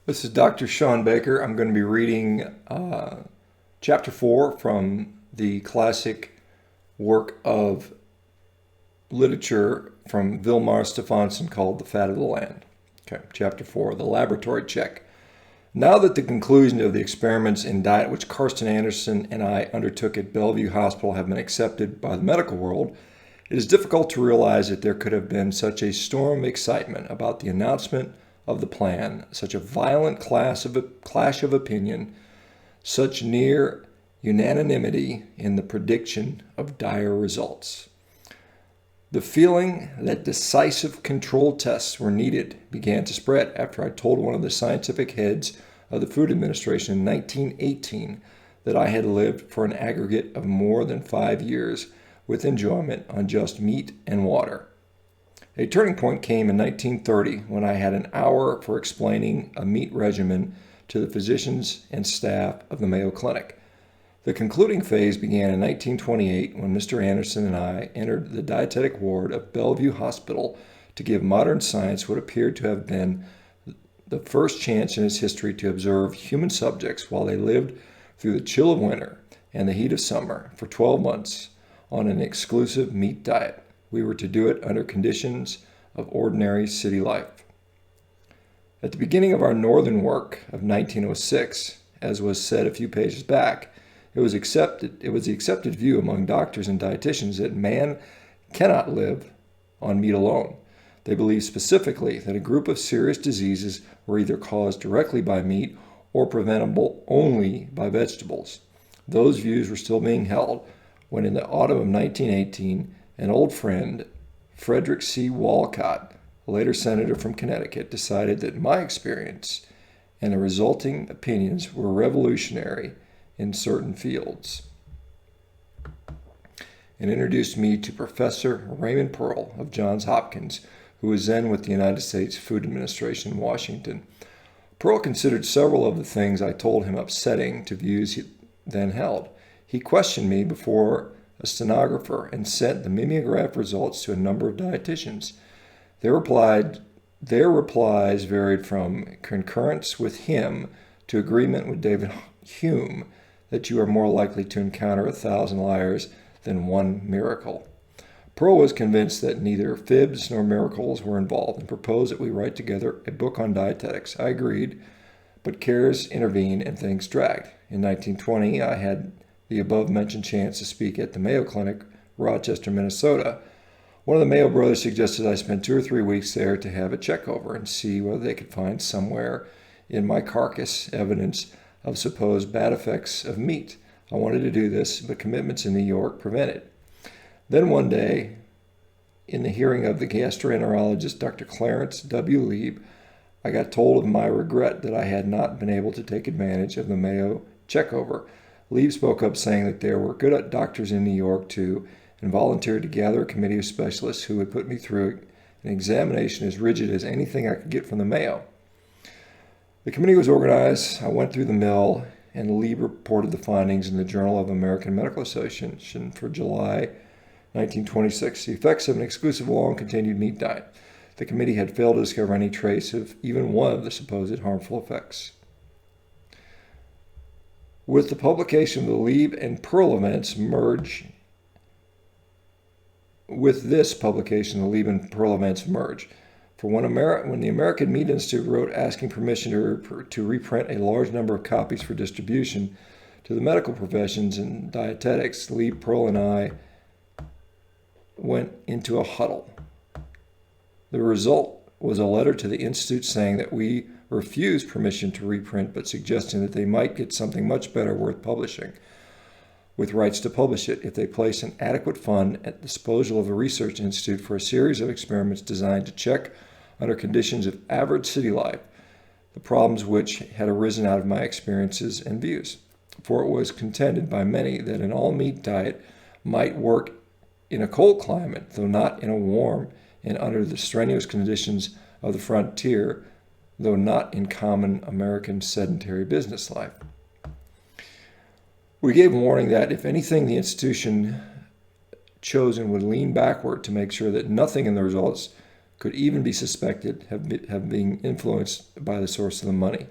This is Dr. Shawn Baker. I'm going to be reading Chapter 4 from the classic work of literature from Vilhjalmar Stefansson called The Fat of the Land. Okay, Chapter 4, The Laboratory Check. Now that the conclusion of the experiments in diet which Karsten Anderson and I undertook at Bellevue Hospital have been accepted by the medical world, it is difficult to realize that there could have been such a storm of excitement about the announcement of the plan, such a violent clash of opinion, such near unanimity in the prediction of dire results. The feeling that decisive control tests were needed began to spread after I told one of the scientific heads of the Food Administration in 1918 that I had lived for an aggregate of more than 5 years with enjoyment on just meat and water. A turning point came in 1930 when I had an hour for explaining a meat regimen to the physicians and staff of the Mayo Clinic. The concluding phase began in 1928 when Mr. Anderson and I entered the dietetic ward of Bellevue Hospital to give modern science what appeared to have been the first chance in its history to observe human subjects while they lived through the chill of winter and the heat of summer for 12 months on an exclusive meat diet. We were to do it under conditions of ordinary city life. At the beginning of our northern work of 1906, as was said a few pages back, it was the accepted view among doctors and dietitians that man cannot live on meat alone. They believed specifically that a group of serious diseases were either caused directly by meat or preventable only by vegetables. Those views were still being held when in the autumn of 1918, an old friend, Frederick C. Walcott, a later senator from Connecticut, decided that my experience and the resulting opinions were revolutionary in certain fields, and introduced me to Professor Raymond Pearl of Johns Hopkins, who was then with the United States Food Administration in Washington. Pearl considered several of the things I told him upsetting to views he then held. He questioned me before a stenographer and sent the mimeograph results to a number of dietitians. Their replies varied from concurrence with him to agreement with David Hume that you are more likely to encounter 1,000 liars than one miracle. Pearl was convinced that neither fibs nor miracles were involved and proposed that we write together a book on dietetics. I agreed, but cares intervened and things dragged. In 1920, I had the above-mentioned chance to speak at the Mayo Clinic, Rochester, Minnesota. One of the Mayo brothers suggested I spend 2 or 3 weeks there to have a check-over and see whether they could find somewhere in my carcass evidence of supposed bad effects of meat. I wanted to do this, but commitments in New York prevented. Then one day, in the hearing of the gastroenterologist Dr. Clarence W. Lieb, I got told of my regret that I had not been able to take advantage of the Mayo check-over. Lieb spoke up saying that there were good doctors in New York too, and volunteered to gather a committee of specialists who would put me through an examination as rigid as anything I could get from the Mayo. The committee was organized. I went through the mill, and Lieb reported the findings in the Journal of American Medical Association for July 1926, the effects of an exclusive long-continued meat diet. The committee had failed to discover any trace of even one of the supposed harmful effects. With the publication of the Lieb and Pearl events merge. With this publication, the Lieb and Pearl events merge. For when the American Meat Institute wrote asking permission to reprint a large number of copies for distribution to the medical professions and dietetics, Lieb, Pearl, and I went into a huddle. The result was a letter to the Institute saying that we refused permission to reprint, but suggesting that they might get something much better worth publishing, with rights to publish it if they place an adequate fund at the disposal of the Research Institute for a series of experiments designed to check, under conditions of average city life, the problems which had arisen out of my experiences and views. For it was contended by many that an all-meat diet might work in a cold climate, though not in a warm, and under the strenuous conditions of the frontier, though not in common American sedentary business life. We gave warning that, if anything, the institution chosen would lean backward to make sure that nothing in the results could even be suspected of being influenced by the source of the money.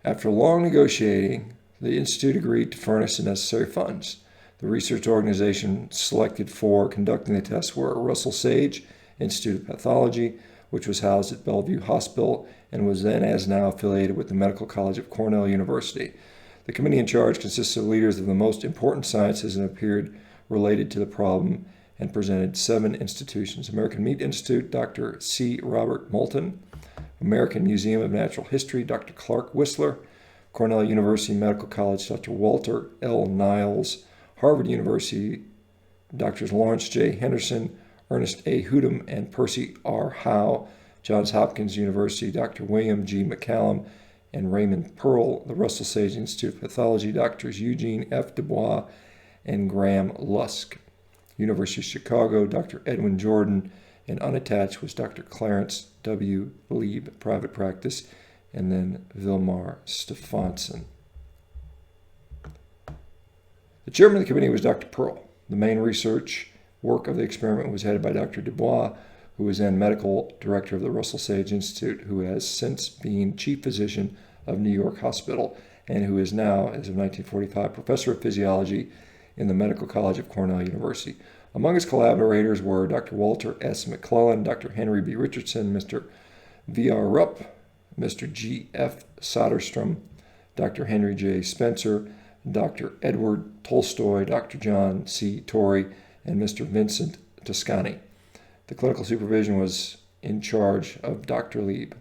After long negotiating, the Institute agreed to furnish the necessary funds. The research organization selected for conducting the tests were Russell Sage Institute of Pathology, which was housed at Bellevue Hospital and was then as now affiliated with the Medical College of Cornell University. The committee in charge consisted of leaders of the most important sciences and appeared related to the problem and presented 7 institutions: American Meat Institute, Dr. C. Robert Moulton; American Museum of Natural History, Dr. Clark Whistler; Cornell University Medical College, Dr. Walter L. Niles; Harvard University, Drs. Lawrence J. Henderson, Ernest A. Hudum, and Percy R. Howe; Johns Hopkins University, Dr. William G. McCallum and Raymond Pearl; the Russell Sage Institute of Pathology, Drs. Eugene F. Dubois and Graham Lusk; University of Chicago, Dr. Edwin Jordan, and unattached was Dr. Clarence W. Lieb, private practice, and then Vilhjalmar Stefansson. The chairman of the committee was Dr. Pearl. The main research work of the experiment was headed by Dr. Dubois, who was then medical director of the Russell Sage Institute, who has since been chief physician of New York Hospital, and who is now, as of 1945, professor of physiology in the Medical College of Cornell University. Among his collaborators were Dr. Walter S. McClellan, Dr. Henry B. Richardson, Mr. V.R. Rupp, Mr. G.F. Soderstrom, Dr. Henry J. Spencer, Dr. Edward Tolstoy, Dr. John C. Torrey, and Mr. Vincent Toscani. The clinical supervision was in charge of Dr. Lieb.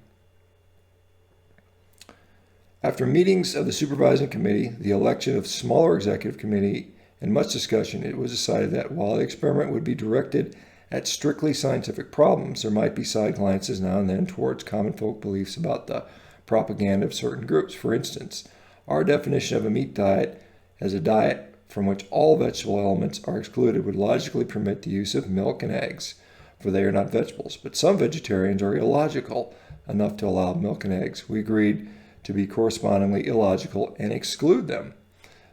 After meetings of the supervising committee, the election of smaller executive committee, and much discussion, it was decided that while the experiment would be directed at strictly scientific problems, there might be side glances now and then towards common folk beliefs about the propaganda of certain groups. For instance, our definition of a meat diet as a diet from which all vegetable elements are excluded would logically permit the use of milk and eggs, for they are not vegetables. But some vegetarians are illogical enough to allow milk and eggs. We agreed to be correspondingly illogical and exclude them.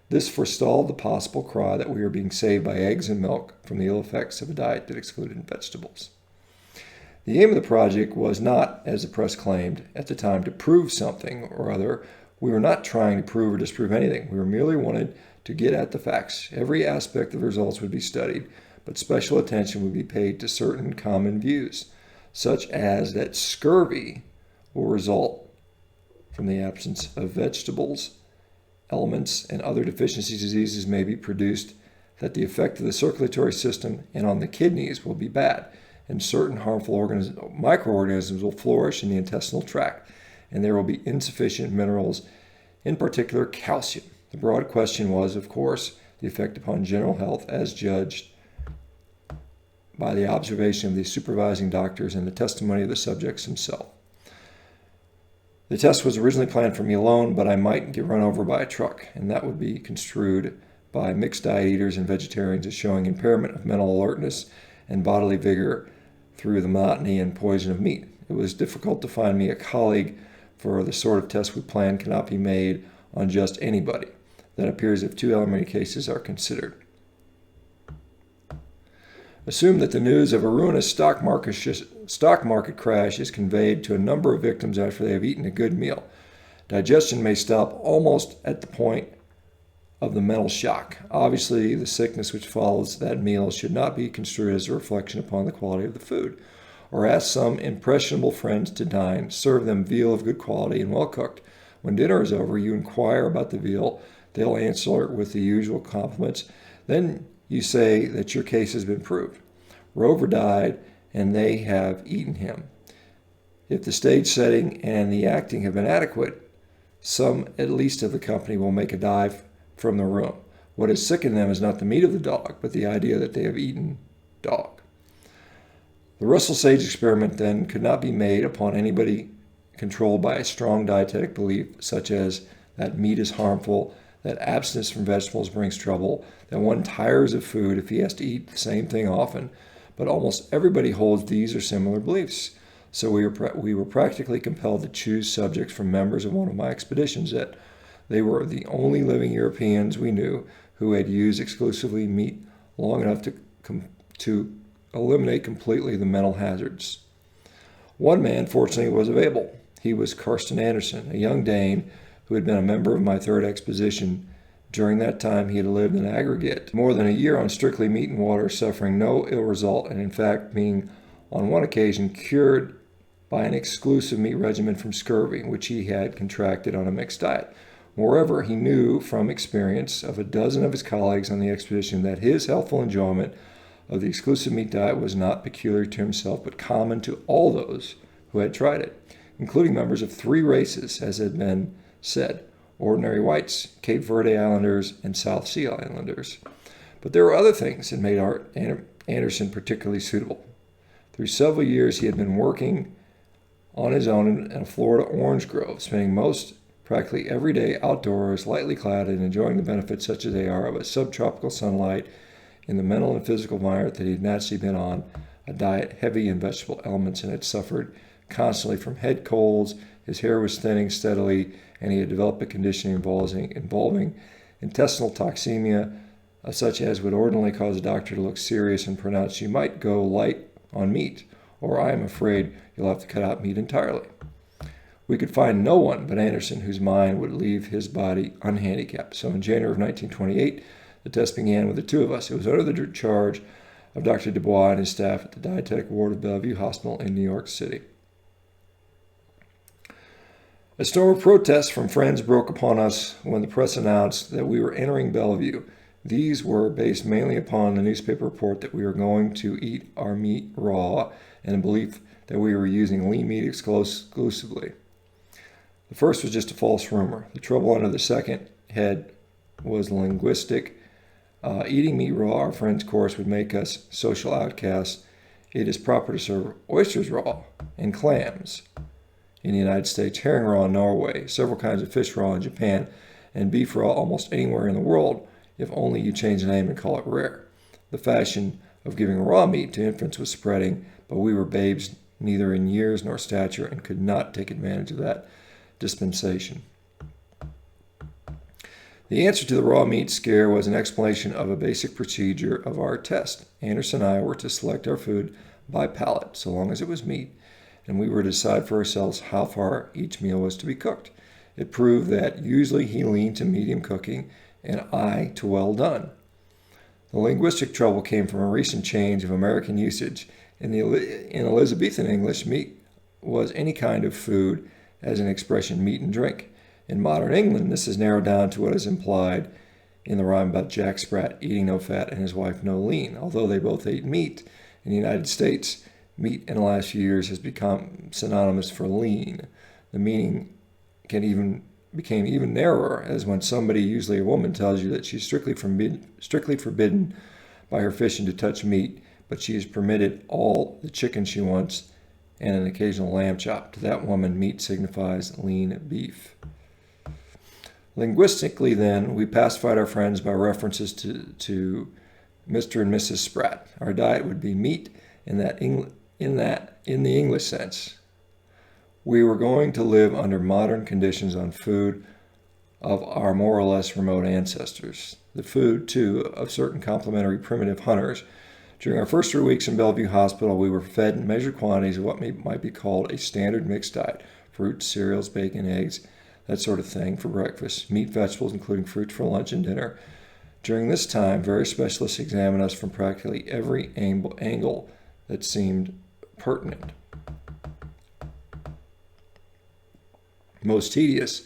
This forestalled the possible cry that we were being saved by eggs and milk from the ill effects of a diet that excluded vegetables. The aim of the project was not, as the press claimed at the time, to prove something or other. We were not trying to prove or disprove anything. We merely wanted to get at the facts. Every aspect of the results would be studied, but special attention would be paid to certain common views, such as that scurvy will result from the absence of vegetables, elements, and other deficiency diseases may be produced, that the effect of the circulatory system and on the kidneys will be bad, and certain harmful microorganisms will flourish in the intestinal tract, and there will be insufficient minerals, in particular calcium. The broad question was, of course, the effect upon general health as judged by the observation of the supervising doctors and the testimony of the subjects themselves. The test was originally planned for me alone, but I might get run over by a truck, and that would be construed by mixed diet eaters and vegetarians as showing impairment of mental alertness and bodily vigor through the monotony and poison of meat. It was difficult to find me a colleague, for the sort of test we planned cannot be made on just anybody. That appears if 2 elementary cases are considered. Assume that the news of a ruinous stock market crash is conveyed to a number of victims after they have eaten a good meal. Digestion may stop almost at the point of the mental shock. Obviously, the sickness which follows that meal should not be construed as a reflection upon the quality of the food. Or ask some impressionable friends to dine, serve them veal of good quality and well cooked. When dinner is over, you inquire about the veal. They'll answer with the usual compliments. Then you say that your case has been proved. Rover died, and they have eaten him. If the stage setting and the acting have been adequate, some at least of the company will make a dive from the room. What has sickened them is not the meat of the dog, but the idea that they have eaten dog. The Russell Sage experiment, then, could not be made upon anybody controlled by a strong dietetic belief, such as that meat is harmful, that abstinence from vegetables brings trouble, that one tires of food if he has to eat the same thing often. But almost everybody holds these or similar beliefs. So we were practically compelled to choose subjects from members of one of my expeditions that they were the only living Europeans we knew who had used exclusively meat long enough to eliminate completely the mental hazards. One man, fortunately, was available. He was Karsten Anderson, a young Dane who had been a member of my third expedition. During that time, he had lived in aggregate more than a year on strictly meat and water, suffering no ill result, and in fact being on one occasion cured by an exclusive meat regimen from scurvy, which he had contracted on a mixed diet. Moreover, he knew from experience of a dozen of his colleagues on the expedition that his healthful enjoyment of the exclusive meat diet was not peculiar to himself, but common to all those who had tried it, including members of 3 races, as had been said: ordinary whites, Cape Verde Islanders, and South Sea Islanders. But there were other things that made Anderson particularly suitable. Through several years, he had been working on his own in a Florida orange grove, spending practically every day outdoors, lightly clad, and enjoying the benefits such as they are of a subtropical sunlight in the mental and physical environment that he had naturally been on, a diet heavy in vegetable elements, and had suffered constantly from head colds. His hair was thinning steadily, and he had developed a condition involving intestinal toxemia, such as would ordinarily cause a doctor to look serious and pronounce, "You might go light on meat, or I am afraid you'll have to cut out meat entirely." We could find no one but Anderson whose mind would leave his body unhandicapped. So in January of 1928, the test began with the 2 of us. It was under the charge of Dr. Dubois and his staff at the dietetic ward of Bellevue Hospital in New York City. A storm of protests from friends broke upon us when the press announced that we were entering Bellevue. These were based mainly upon the newspaper report that we were going to eat our meat raw, and a belief that we were using lean meat exclusively. The first was just a false rumor. The trouble under the second head was linguistic. Eating meat raw, our friends' course, would make us social outcasts. It is proper to serve oysters raw and clams in the United States, herring raw in Norway, several kinds of fish raw in Japan, and beef raw almost anywhere in the world, if only you change the name and call it rare. The fashion of giving raw meat to infants was spreading, but we were babes neither in years nor stature and could not take advantage of that dispensation. The answer to the raw meat scare was an explanation of a basic procedure of our test. Anderson and I were to select our food by palate, so long as it was meat, and we were to decide for ourselves how far each meal was to be cooked. It proved that usually he leaned to medium cooking and I to well done. The linguistic trouble came from a recent change of American usage. In Elizabethan English, meat was any kind of food, as an expression, meat and drink. In modern England, this is narrowed down to what is implied in the rhyme about Jack Sprat eating no fat and his wife no lean. Although they both ate meat, in the United States, meat in the last few years has become synonymous for lean. The meaning became even narrower, as when somebody, usually a woman, tells you that she's strictly forbidden by her fishing to touch meat, but she is permitted all the chicken she wants and an occasional lamb chop. To that woman, meat signifies lean beef. Linguistically, then, we pacified our friends by references to Mr. and Mrs. Sprat. Our diet would be meat in the English sense. We were going to live under modern conditions on food of our more or less remote ancestors. The food, too, of certain complementary primitive hunters. During our first 3 weeks in Bellevue Hospital, we were fed measured quantities of what might be called a standard mixed diet: fruits, cereals, bacon, eggs, that sort of thing for breakfast, meat, vegetables, including fruit for lunch and dinner. During this time, various specialists examined us from practically every angle that seemed pertinent. Most tedious,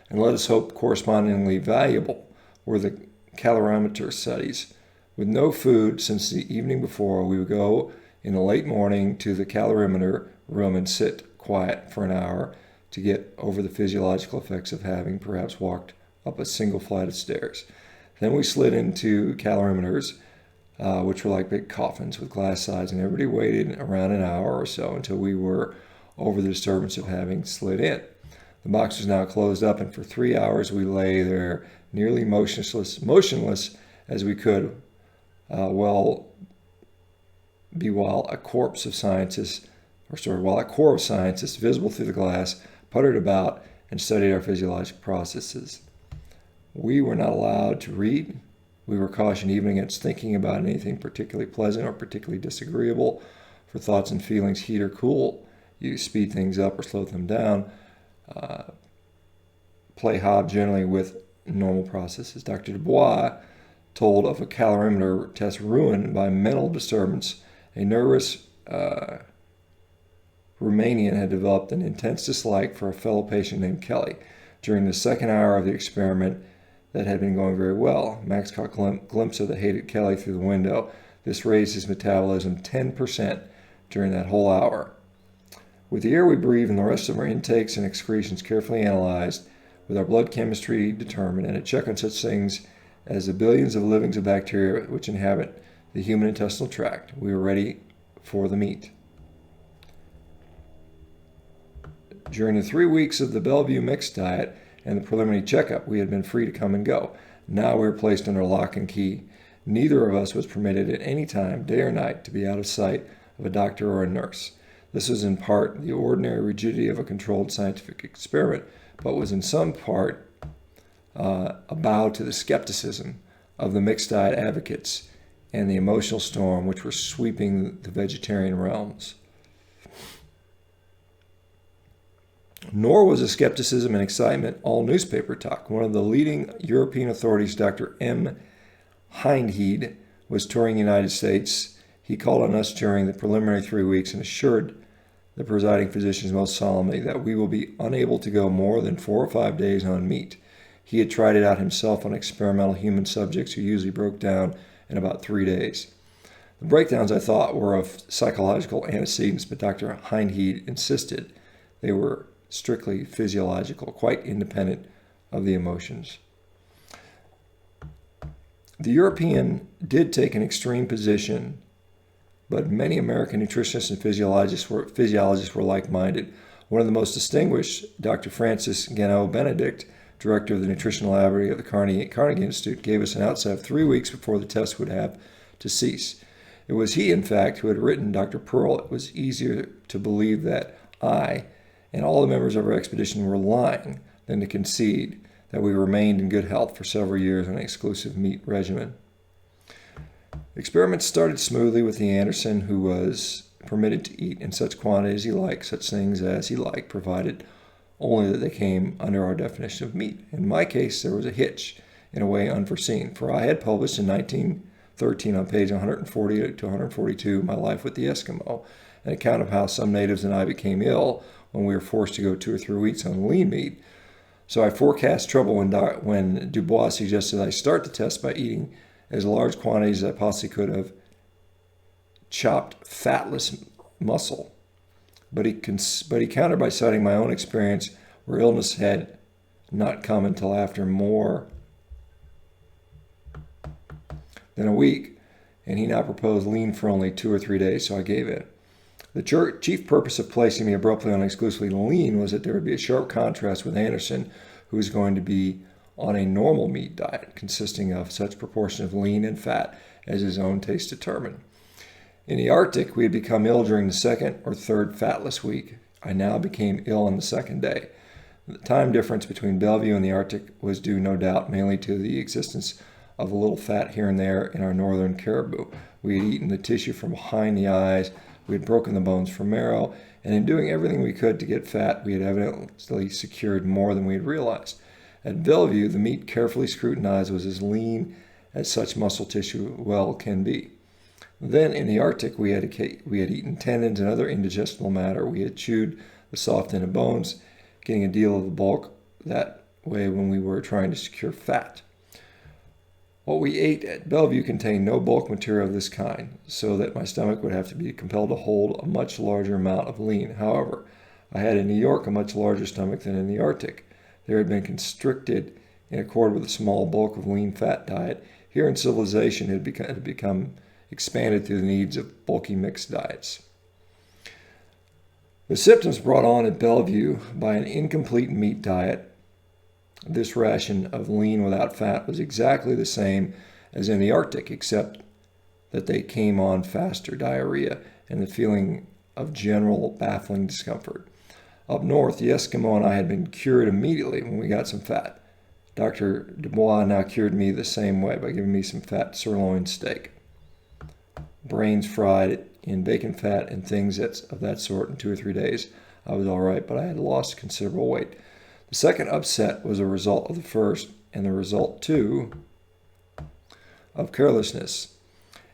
and let us hope correspondingly valuable, were the calorimeter studies. With no food since the evening before, we would go in the late morning to the calorimeter room and sit quiet for an hour to get over the physiological effects of having perhaps walked up a single flight of stairs. Then we slid into calorimeters, which were like big coffins with glass sides, and everybody waited around an hour or so until we were over the disturbance of having slid in. The box was now closed up, and for 3 hours we lay there nearly motionless as we could, while a core of scientists visible through the glass puttered about and studied our physiological processes. We were not allowed to read. We were cautioned even against thinking about anything particularly pleasant or particularly disagreeable, for thoughts and feelings, heat or cool, you speed things up or slow them down. Play hob generally with normal processes. Dr. Dubois told of a calorimeter test ruined by mental disturbance. A nervous Romanian had developed an intense dislike for a fellow patient named Kelly. During the second hour of the experiment that had been going very well, Max caught a glimpse of the hated Kelly through the window. This raised his metabolism 10% during that whole hour. With the air we breathe and the rest of our intakes and excretions carefully analyzed, with our blood chemistry determined, and a check on such things as the billions of livings of bacteria which inhabit the human intestinal tract, we were ready for the meat. During the 3 weeks of the Bellevue mixed diet and the preliminary checkup, we had been free to come and go. Now we were placed under lock and key. Neither of us was permitted at any time, day or night, to be out of sight of a doctor or a nurse. This was in part the ordinary rigidity of a controlled scientific experiment, but was in some part a bow to the skepticism of the mixed diet advocates and the emotional storm which were sweeping the vegetarian realms. Nor was the skepticism and excitement all newspaper talk. One of the leading European authorities, Dr. M. Hindhead, was touring the United States. He called on us during the preliminary 3 weeks and assured the presiding physicians most solemnly that we will be unable to go more than 4 or 5 days on meat. He had tried it out himself on experimental human subjects who usually broke down in about 3 days. The breakdowns, I thought, were of psychological antecedents, but Dr. Hindhead insisted they were strictly physiological, quite independent of the emotions. The European did take an extreme position, but many American nutritionists and physiologists were like-minded. One of the most distinguished, Dr. Francis Gano Benedict, director of the nutritional laboratory of the Carnegie Institute, gave us an outset of 3 weeks before the test would have to cease. It was he, in fact, who had written Dr. Pearl. It was easier to believe that I and all the members of our expedition were lying than to concede that we remained in good health for several years on an exclusive meat regimen. Experiments started smoothly with the Anderson, who was permitted to eat in such quantities he liked, such things as he liked, provided only that they came under our definition of meat. In my case, there was a hitch, in a way unforeseen, for I had published in 1913 on page 140 to 142, My Life with the Eskimo, an account of how some natives and I became ill when we were forced to go 2 or 3 weeks on lean meat. So I forecast trouble when Dubois suggested I start the test by eating as large quantities as I possibly could of chopped fatless muscle. But he countered by citing my own experience where illness had not come until after more than a week, and he now proposed lean for only 2 or 3 days, so I gave in. The chief purpose of placing me abruptly on exclusively lean was that there would be a sharp contrast with Anderson, who was going to be on a normal meat diet consisting of such proportion of lean and fat as his own taste determined. In the Arctic, we had become ill during the second or third fatless week. I now became ill on the second day. The time difference between Bellevue and the Arctic was due, no doubt, mainly to the existence of a little fat here and there in our northern caribou. We had eaten the tissue from behind the eyes, we had broken the bones from marrow, and in doing everything we could to get fat, we had evidently secured more than we had realized. At Bellevue, the meat carefully scrutinized was as lean as such muscle tissue well can be. Then in the Arctic, we had eaten tendons and other indigestible matter. We had chewed the soft end of bones, getting a deal of the bulk that way when we were trying to secure fat. What we ate at Bellevue contained no bulk material of this kind, so that my stomach would have to be compelled to hold a much larger amount of lean. However, I had in New York a much larger stomach than in the Arctic. There had been constricted in accord with a small bulk of lean fat diet. Here in civilization, it had become expanded through the needs of bulky mixed diets. The symptoms brought on at Bellevue by an incomplete meat diet, this ration of lean without fat, was exactly the same as in the Arctic, except that they came on faster: diarrhea and the feeling of general baffling discomfort. Up north, the Eskimo and I had been cured immediately when we got some fat. Dr. Dubois now cured me the same way by giving me some fat sirloin steak, brains fried in bacon fat and things of that sort in 2 or 3 days. I was all right, but I had lost considerable weight. The second upset was a result of the first, and the result, too, of carelessness.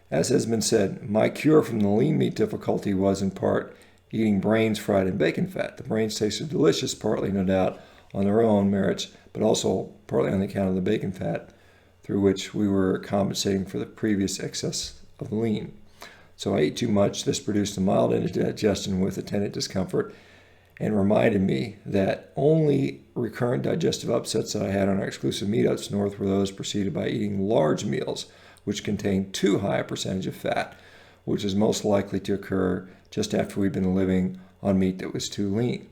As has been said, my cure from the lean meat difficulty was in part eating brains fried in bacon fat. The brains tasted delicious, partly, no doubt, on their own merits, but also partly on the account of the bacon fat, through which we were compensating for the previous excess of lean. So I ate too much. This produced a mild indigestion with attendant discomfort, and reminded me that only recurrent digestive upsets that I had on our exclusive meetups north were those preceded by eating large meals, which contained too high a percentage of fat, which is most likely to occur just after we've been living on meat that was too lean.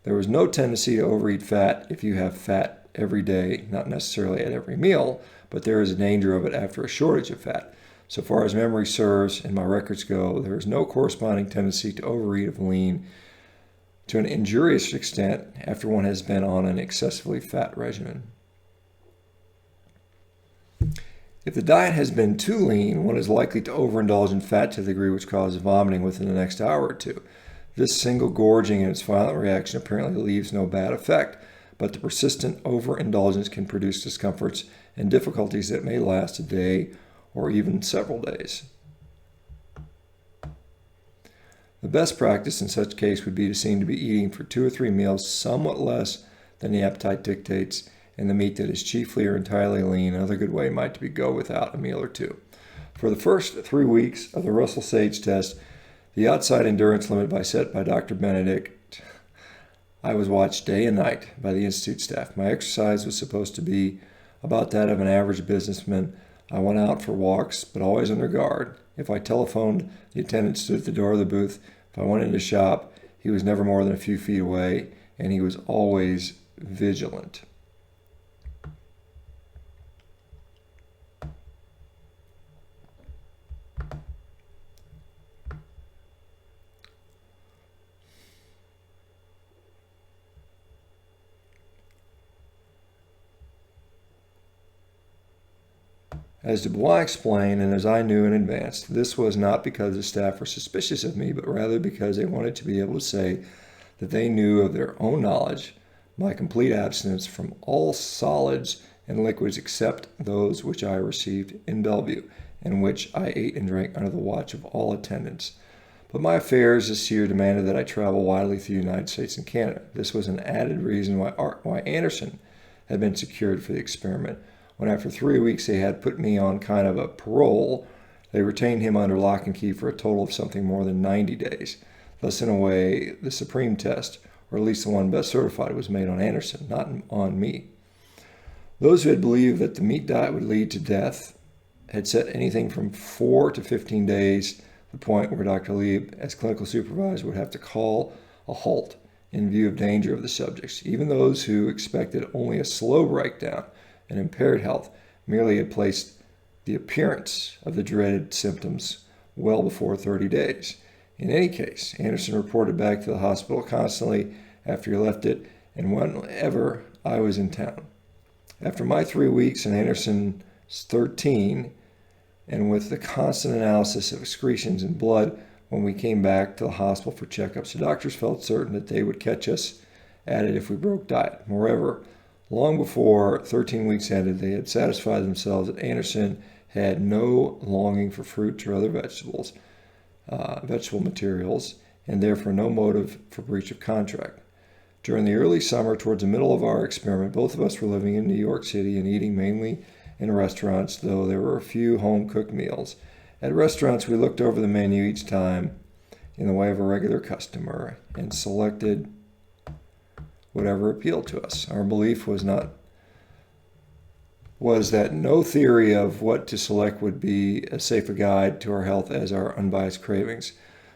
There was no tendency to overeat fat if you have fat every day, not necessarily at every meal, but there is a danger of it after a shortage of fat. So far as memory serves and my records go, there is no corresponding tendency to overeat of lean to an injurious extent after one has been on an excessively fat regimen. If the diet has been too lean, one is likely to overindulge in fat to the degree which causes vomiting within the next hour or two. This single gorging and its violent reaction apparently leaves no bad effect, but the persistent overindulgence can produce discomforts and difficulties that may last a day or even several days. The best practice in such case would be to seem to be eating for 2 or 3 meals somewhat less than the appetite dictates, and the meat that is chiefly or entirely lean. Another good way might be to go without a meal or two. For the first 3 weeks of the Russell Sage test, the outside endurance limit set by Dr. Benedict, I was watched day and night by the Institute staff. My exercise was supposed to be about that of an average businessman. I went out for walks, but always under guard. If I telephoned, the attendant stood at the door of the booth. If I went into shop, he was never more than a few feet away, and he was always vigilant. As Dubois explained, and as I knew in advance, this was not because the staff were suspicious of me, but rather because they wanted to be able to say that they knew of their own knowledge my complete abstinence from all solids and liquids except those which I received in Bellevue, and which I ate and drank under the watch of all attendants. But my affairs this year demanded that I travel widely through the United States and Canada. This was an added reason why Anderson had been secured for the experiment. When after 3 weeks they had put me on kind of a parole, they retained him under lock and key for a total of something more than 90 days. Thus, in a way, the supreme test, or at least the one best certified, was made on Anderson, not on me. Those who had believed that the meat diet would lead to death had set anything from 4 to 15 days, the point where Dr. Lieb, as clinical supervisor, would have to call a halt in view of danger of the subjects. Even those who expected only a slow breakdown and impaired health merely had placed the appearance of the dreaded symptoms well before 30 days. In any case, Anderson reported back to the hospital constantly after he left it and whenever I was in town. After my 3 weeks and Anderson's 13, and with the constant analysis of excretions and blood when we came back to the hospital for checkups, the doctors felt certain that they would catch us at it if we broke diet. Moreover, long before 13 weeks ended, they had satisfied themselves that Anderson had no longing for fruits or other vegetable materials, and therefore no motive for breach of contract. During the early summer, towards the middle of our experiment, both of us were living in New York City and eating mainly in restaurants, though there were a few home-cooked meals. At restaurants, we looked over the menu each time in the way of a regular customer and selected whatever appealed to us. Our belief was that no theory of what to select would be as safe a guide to our health as our unbiased cravings.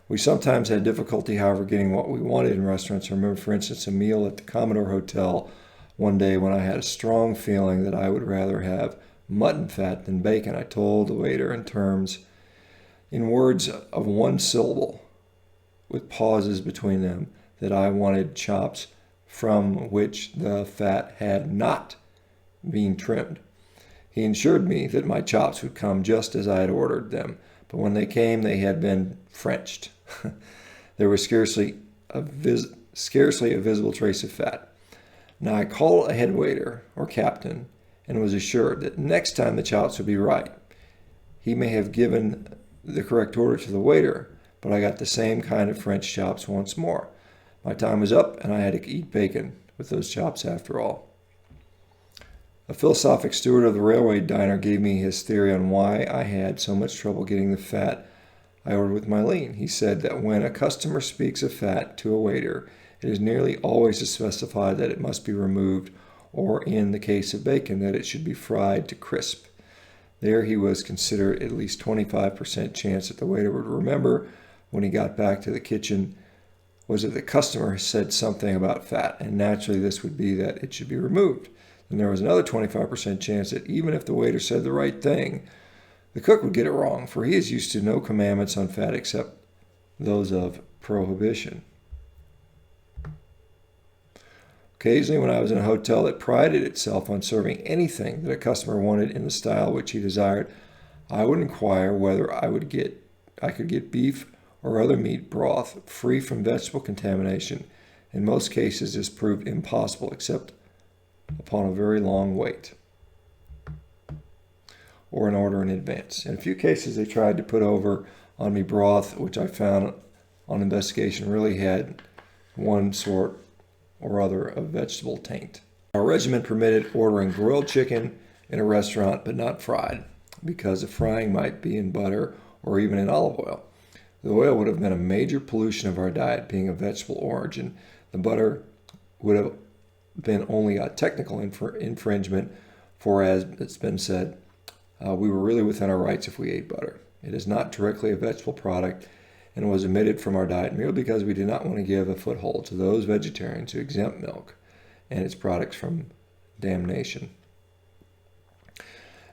We sometimes had difficulty, however, getting what we wanted in restaurants. I remember, for instance, a meal at the Commodore Hotel one day when I had a strong feeling that I would rather have mutton fat than bacon. I told the waiter in words of one syllable, with pauses between them, that I wanted chops from which the fat had not been trimmed. He assured me that my chops would come just as I had ordered them, but when they came, they had been Frenched. There was scarcely a visible trace of fat. Now I called a head waiter or captain and was assured that next time the chops would be right. He may have given the correct order to the waiter, but I got the same kind of French chops once more. My time was up, and I had to eat bacon with those chops after all. A philosophic steward of the railway diner gave me his theory on why I had so much trouble getting the fat I ordered with my lean. He said that when a customer speaks of fat to a waiter, it is nearly always to specify that it must be removed, or in the case of bacon, that it should be fried to crisp. There he was considered at least 25% chance that the waiter would remember when he got back to the kitchen was that the customer said something about fat, and naturally this would be that it should be removed. And there was another 25% chance that even if the waiter said the right thing, the cook would get it wrong, for he is used to no commandments on fat except those of prohibition. Occasionally, when I was in a hotel that prided itself on serving anything that a customer wanted in the style which he desired, I would inquire whether I could get beef or other meat broth free from vegetable contamination. In most cases, this proved impossible except upon a very long wait or an order in advance. In a few cases, they tried to put over on me broth, which I found on investigation really had one sort or other of vegetable taint. Our regimen permitted ordering grilled chicken in a restaurant, but not fried, because the frying might be in butter or even in olive oil. The oil would have been a major pollution of our diet, being of vegetable origin. The butter would have been only a technical infringement, for as it's been said, we were really within our rights if we ate butter. It is not directly a vegetable product and was omitted from our diet merely because we did not want to give a foothold to those vegetarians who exempt milk and its products from damnation.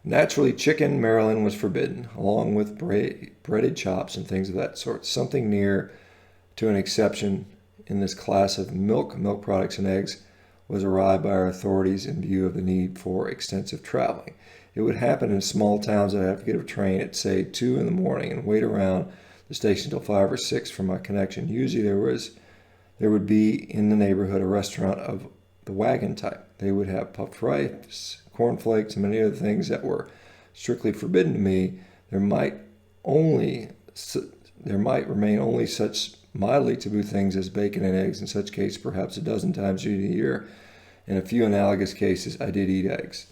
Naturally, chicken Maryland was forbidden, along with breaded chops and things of that sort. Something near to an exception in this class of milk products, and eggs was arrived by our authorities in view of the need for extensive traveling. It would happen in small towns that I'd have to get a train at, say, 2 in the morning and wait around the station till 5 or 6 for my connection. Usually there would be in the neighborhood a restaurant of the wagon type. They would have puffed rice, cornflakes, and many other things that were strictly forbidden to me. There might remain only such mildly taboo things as bacon and eggs. In such case, perhaps a dozen times a year. In a few analogous cases, I did eat eggs.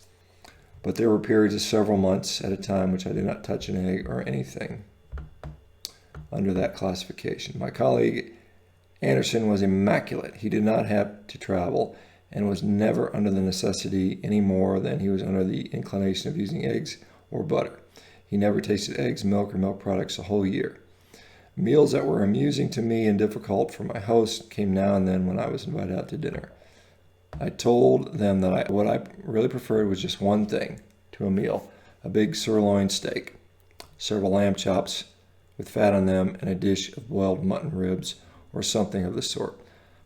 But there were periods of several months at a time which I did not touch an egg or anything under that classification. My colleague Anderson was immaculate. He did not have to travel and was never under the necessity any more than he was under the inclination of using eggs or butter. He never tasted eggs, milk, or milk products a whole year. Meals that were amusing to me and difficult for my host came now and then when I was invited out to dinner. I told them that what I really preferred was just one thing to a meal: a big sirloin steak, several lamb chops with fat on them, and a dish of boiled mutton ribs or something of the sort.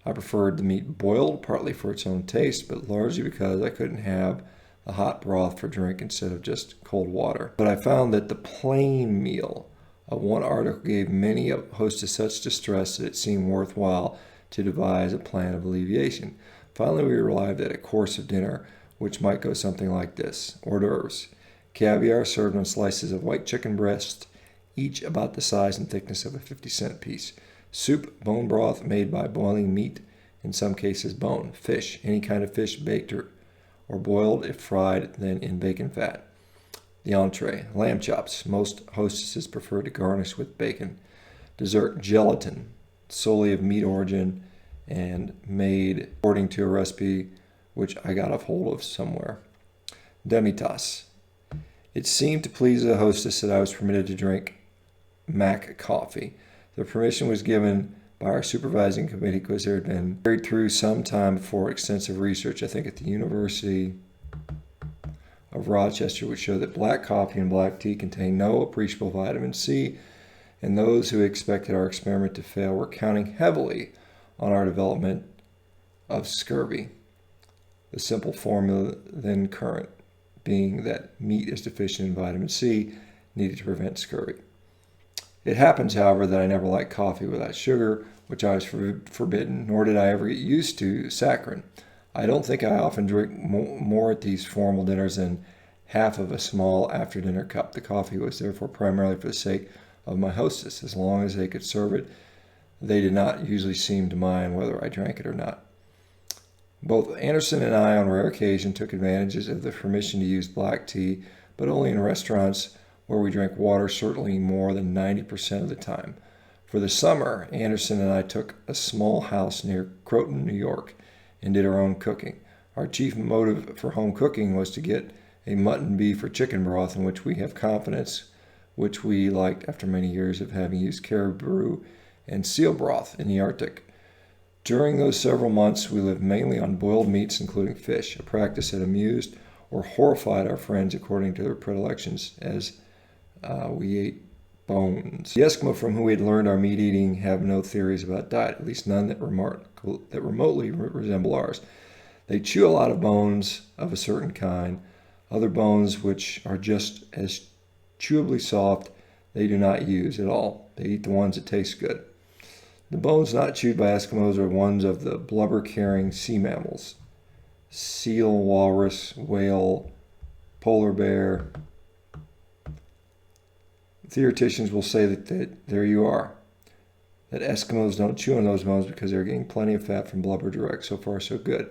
I preferred the meat boiled, partly for its own taste, but largely because I couldn't have the hot broth for drink instead of just cold water. But I found that the plain meal of one article gave many a hostess such distress that it seemed worthwhile to devise a plan of alleviation. Finally, we arrived at a course of dinner which might go something like this: hors d'oeuvres, caviar served on slices of white chicken breast, each about the size and thickness of a 50-cent piece. Soup, bone broth made by boiling meat, in some cases bone. Fish, any kind of fish baked or boiled, if fried, then in bacon fat. The entree, lamb chops. Most hostesses prefer to garnish with bacon. Dessert, gelatin, solely of meat origin and made according to a recipe which I got a hold of somewhere. Demitasse. It seemed to please the hostess that I was permitted to drink Mac coffee. The permission was given by our supervising committee because there had been carried through some time before extensive research, I think at the University of Rochester, which showed that black coffee and black tea contain no appreciable vitamin C, and those who expected our experiment to fail were counting heavily on our development of scurvy. The simple formula then current being that meat is deficient in vitamin C, needed to prevent scurvy. It happens, however, that I never liked coffee without sugar, which I was forbidden, nor did I ever get used to saccharin. I don't think I often drink more at these formal dinners than half of a small after-dinner cup. The coffee was therefore primarily for the sake of my hostess. As long as they could serve it, they did not usually seem to mind whether I drank it or not. Both Anderson and I, on rare occasion, took advantages of the permission to use black tea, but only in restaurants where we drank water certainly more than 90% of the time. For the summer, Anderson and I took a small house near Croton, New York, and did our own cooking. Our chief motive for home cooking was to get a mutton, beef, or chicken broth in which we have confidence, which we liked after many years of having used caribou and seal broth in the Arctic. During those several months, we lived mainly on boiled meats, including fish, a practice that amused or horrified our friends according to their predilections, as we ate bones. The Eskimo from whom we had learned our meat eating have no theories about diet, at least none that remotely resemble ours. They chew a lot of bones of a certain kind. Other bones which are just as chewably soft they do not use at all. They eat the ones that taste good. The bones not chewed by Eskimos are ones of the blubber-carrying sea mammals: seal, walrus, whale, polar bear. Theoreticians will say that there you are, that Eskimos don't chew on those bones because they're getting plenty of fat from blubber direct. So far, so good.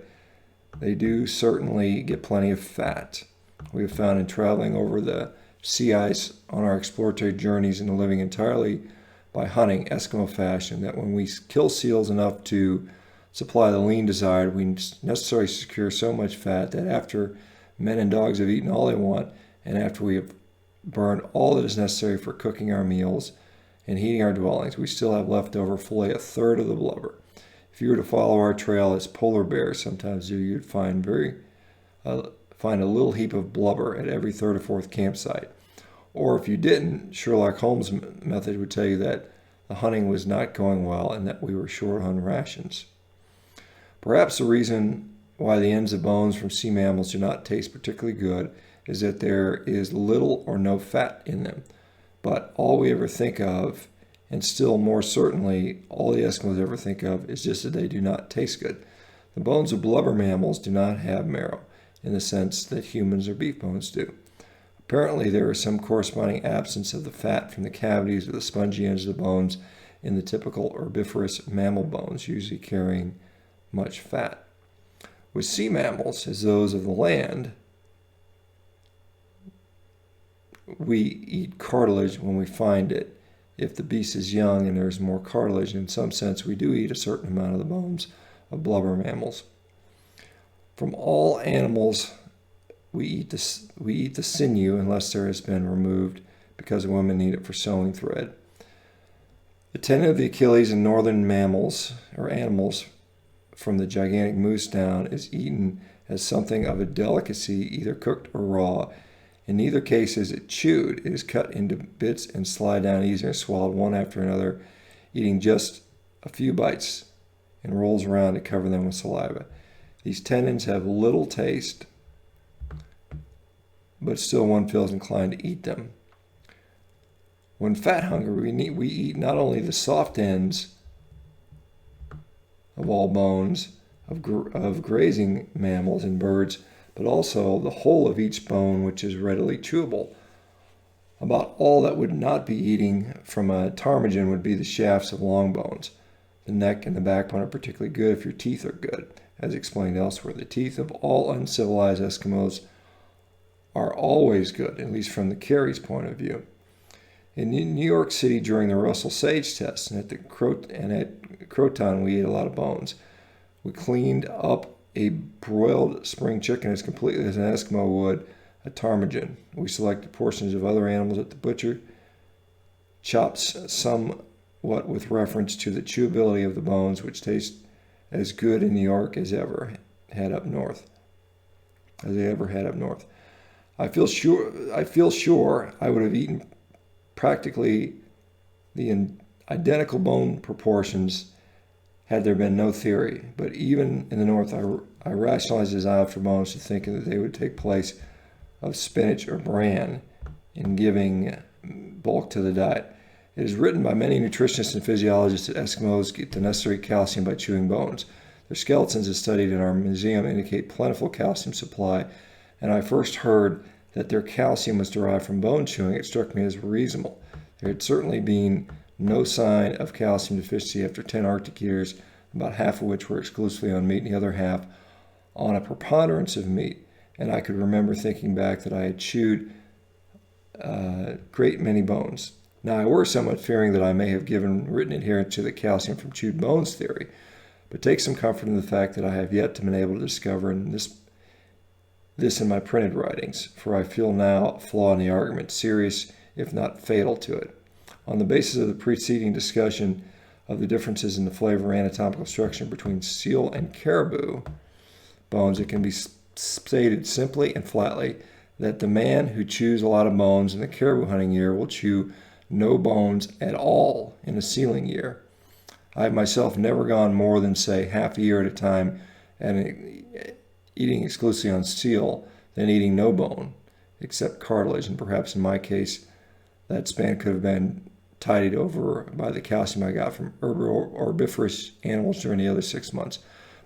They do certainly get plenty of fat. We have found in traveling over the sea ice on our exploratory journeys and living entirely by hunting, Eskimo fashion, that when we kill seals enough to supply the lean desired, we necessarily secure so much fat that after men and dogs have eaten all they want, and after we have burned all that is necessary for cooking our meals and heating our dwellings, we still have left over fully a third of the blubber. If you were to follow our trail as polar bears sometimes do, you'd find a little heap of blubber at every third or fourth campsite. Or if you didn't, Sherlock Holmes' method would tell you that the hunting was not going well and that we were short on rations. Perhaps the reason why the ends of bones from sea mammals do not taste particularly good is that there is little or no fat in them. But all we ever think of, and still more certainly all the Eskimos ever think of, is just that they do not taste good. The bones of blubber mammals do not have marrow, in the sense that humans or beef bones do. Apparently, there is some corresponding absence of the fat from the cavities of the spongy ends of the bones in the typical herbivorous mammal bones, usually carrying much fat. With sea mammals, as those of the land, we eat cartilage when we find it. If the beast is young and there's more cartilage, in some sense, we do eat a certain amount of the bones of blubber mammals. From all animals, we eat the sinew unless there has been removed because women need it for sewing thread. The tendon of the Achilles in northern mammals or animals from the gigantic moose down is eaten as something of a delicacy, either cooked or raw. In neither case is it chewed. It is cut into bits and slid down easier, swallowed one after another, eating just a few bites and rolls around to cover them with saliva. These tendons have little taste, but still one feels inclined to eat them. When fat hungry, we eat not only the soft ends of all bones of grazing mammals and birds, but also the whole of each bone, which is readily chewable. About all that would not be eating from a ptarmigan would be the shafts of long bones. The neck and the backbone are particularly good if your teeth are good. As explained elsewhere, the teeth of all uncivilized Eskimos are always good, at least from the Carey's point of view. In New York City during the Russell Sage test and at Croton, we ate a lot of bones. We cleaned up a broiled spring chicken as completely as an Eskimo would a ptarmigan. We selected portions of other animals at the butcher, chopped somewhat with reference to the chewability of the bones, which taste as good in New York as they ever had up north. I feel sure I would have eaten practically the identical bone proportions had there been no theory. But even in the north, I rationalized the desire for bones to thinking that they would take place of spinach or bran in giving bulk to the diet. It is written by many nutritionists and physiologists that Eskimos get the necessary calcium by chewing bones. Their skeletons, as studied in our museum, indicate plentiful calcium supply, and I first heard that their calcium was derived from bone chewing. It struck me as reasonable. There had certainly been no sign of calcium deficiency after 10 Arctic years, about half of which were exclusively on meat and the other half on a preponderance of meat. And I could remember thinking back that I had chewed a great many bones. Now, I were somewhat fearing that I may have given written adherence to the calcium from chewed bones theory, but take some comfort in the fact that I have yet to been able to discover in this in my printed writings, for I feel now a flaw in the argument, serious if not fatal to it. On the basis of the preceding discussion of the differences in the flavor and anatomical structure between seal and caribou bones, it can be stated simply and flatly that the man who chews a lot of bones in the caribou hunting year will chew no bones at all in a sealing year. I have myself never gone more than, say, half a year at a time and eating exclusively on seal than eating no bone, except cartilage, and perhaps in my case, that span could have been tidied over by the calcium I got from herbivorous animals during the other 6 months.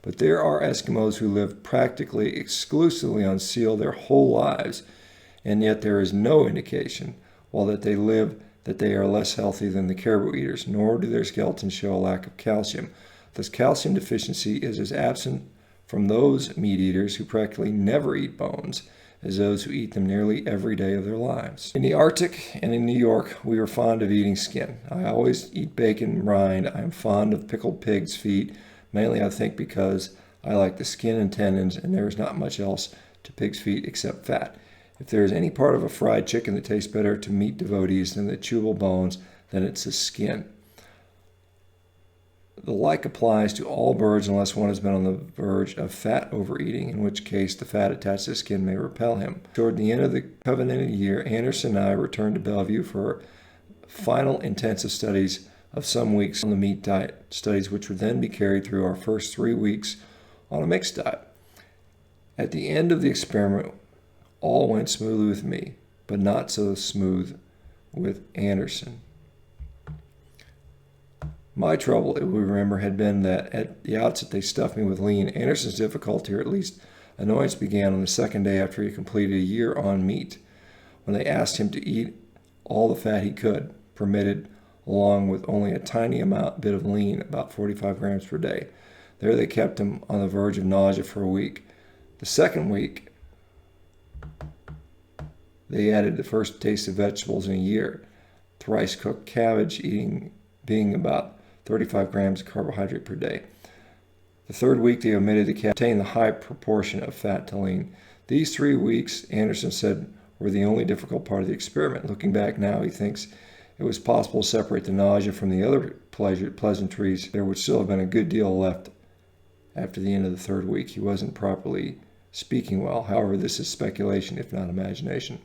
But there are Eskimos who live practically exclusively on seal their whole lives, and yet there is no indication, while that they live, that they are less healthy than the caribou eaters, nor do their skeletons show a lack of calcium. Thus, calcium deficiency is as absent from those meat eaters who practically never eat bones as those who eat them nearly every day of their lives. In the Arctic and in New York, we are fond of eating skin. I always eat bacon rind. I am fond of pickled pig's feet, mainly I think because I like the skin and tendons, and there is not much else to pig's feet except fat. If there is any part of a fried chicken that tastes better to meat devotees than the chewable bones, then it's the skin. The like applies to all birds unless one has been on the verge of fat overeating, in which case the fat attached to the skin may repel him. Toward the end of the covenanted year, Anderson and I returned to Bellevue for final intensive studies of some weeks on the meat diet, studies which would then be carried through our first 3 weeks on a mixed diet. At the end of the experiment, all went smoothly with me, but not so smooth with Anderson. My trouble, we remember, had been that at the outset they stuffed me with lean. Anderson's difficulty, or at least annoyance, began on the second day after he completed a year on meat, when they asked him to eat all the fat he could, permitted, along with only a tiny bit of lean, about 45 grams per day. There they kept him on the verge of nausea for a week. The second week, they added the first taste of vegetables in a year, thrice cooked cabbage being about 35 grams of carbohydrate per day. The third week, they omitted to contain the high proportion of fat to lean. These 3 weeks, Anderson said, were the only difficult part of the experiment. Looking back now, he thinks it was possible to separate the nausea from the other pleasantries. There would still have been a good deal left after the end of the third week. He wasn't properly speaking well. However, this is speculation, if not imagination.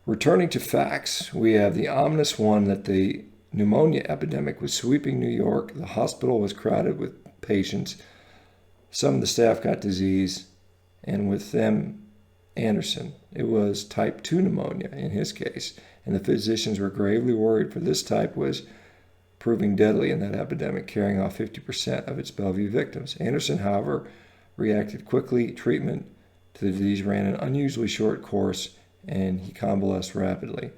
Returning to facts, we have the ominous one that the pneumonia epidemic was sweeping New York. The hospital was crowded with patients. Some of the staff got disease, and with them, Anderson. It was type 2 pneumonia in his case, and the physicians were gravely worried, for this type was proving deadly in that epidemic, carrying off 50% of its Bellevue victims. Anderson, however, reacted quickly. Treatment to the disease ran an unusually short course, and he convalesced rapidly.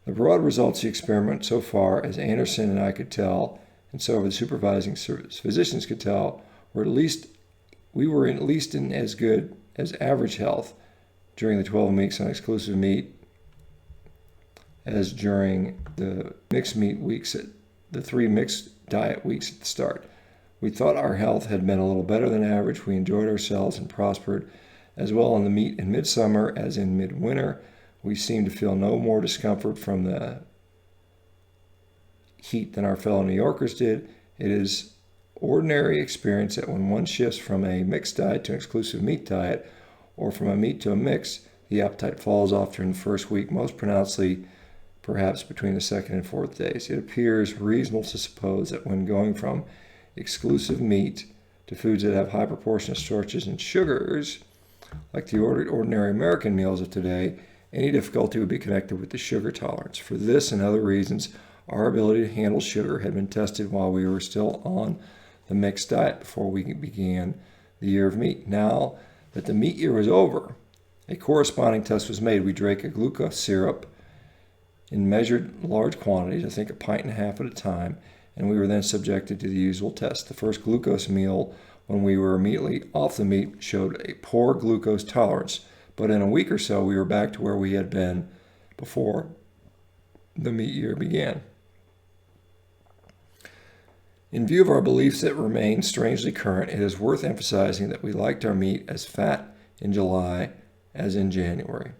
The broad results of the experiment so far, as Anderson and I could tell, and so the supervising physicians could tell, we were at least in as good as average health during the 12 weeks on exclusive meat as during the mixed meat weeks, at the 3 mixed diet weeks at the start. We thought our health had been a little better than average. We enjoyed ourselves and prospered as well on the meat in midsummer as in midwinter. We seemed to feel no more discomfort from the heat than our fellow New Yorkers did. It is ordinary experience that when one shifts from a mixed diet to an exclusive meat diet, or from a meat to a mix, the appetite falls off during the first week, most pronouncedly perhaps between the second and fourth days. It appears reasonable to suppose that when going from exclusive meat to foods that have high proportion of starches and sugars, like the ordinary American meals of today, Any difficulty would be connected with the sugar tolerance. For this and other reasons, our ability to handle sugar had been tested while we were still on the mixed diet before we began the year of meat. Now that the meat year was over, a corresponding test was made. We drank a glucose syrup in measured large quantities, I think 1.5 pints at a time, and we were then subjected to the usual test. The first glucose meal, when we were immediately off the meat, showed a poor glucose tolerance, but in a week or so we were back to where we had been before the meat year began. In view of our beliefs that remain strangely current, it is worth emphasizing that we liked our meat as fat in July as in January.